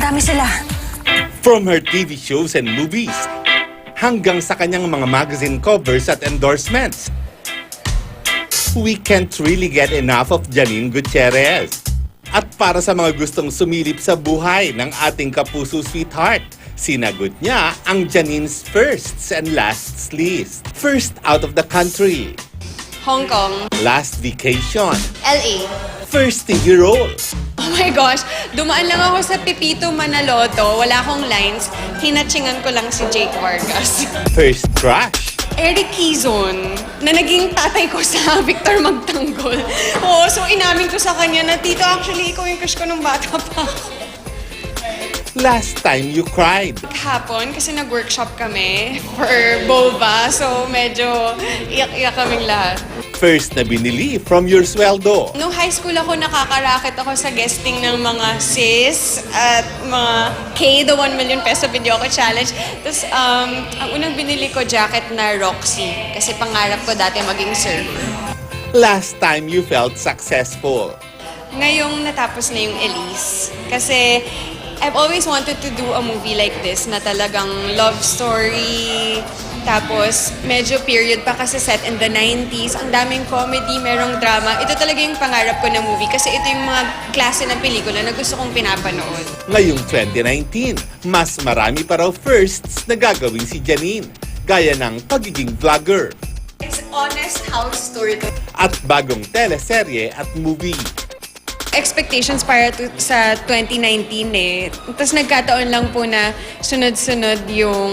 Madami sila. From her TV shows and movies, hanggang sa kanyang mga magazine covers at endorsements, we can't really get enough of Janine Gutierrez. At para sa mga gustong sumilip sa buhay ng ating kapuso sweetheart, sinagot niya ang Janine's firsts and lasts list. First out of the country, Hong Kong, last vacation, LA. first TV role, Oh my gosh, dumaan lang ako sa Pepito Manaloto, wala akong lines, hinatchingan ko lang si Jake Vargas. first crush, Eric Quizon, na naging tatay ko sa Victor Magtanggol. Oo, so inamin ko sa kanya na, Tito, actually, ikaw yung crush ko nung bata pa ako. last time you cried, Hapon, kasi nag-workshop kami for Bova, so medyo iyak-iyak kaming lahat. first na binili from your sweldo, Nung high school ako, nakakaraket ako sa guesting ng mga sis at mga K, the 1 million peso video ko challenge. Tapos, ang unang binili ko jacket na Roxy kasi pangarap ko dati maging surfer. last time you felt successful, Ngayong natapos na yung Elise. Kasi I've always wanted to do a movie like this na talagang love story. Tapos medyo period pa kasi set in the 90s. Ang daming comedy, merong drama. Ito talaga yung pangarap ko na movie kasi ito yung mga klase ng pelikula na gusto kong pinapanood. ngayong 2019, mas marami pa raw firsts na gagawin si Janine, gaya ng pagiging vlogger It's honest house tour to. at bagong teleserye at movie. Expectations para sa 2019 eh. Tapos nagkataon lang po na sunod-sunod yung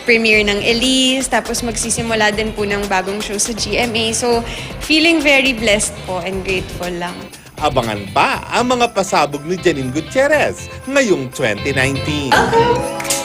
premiere ng Elise, tapos magsisimula din po ng bagong show sa GMA. So, feeling very blessed po and grateful lang. Abangan pa ang mga pasabog ni Janine Gutierrez ngayong 2019. Okay.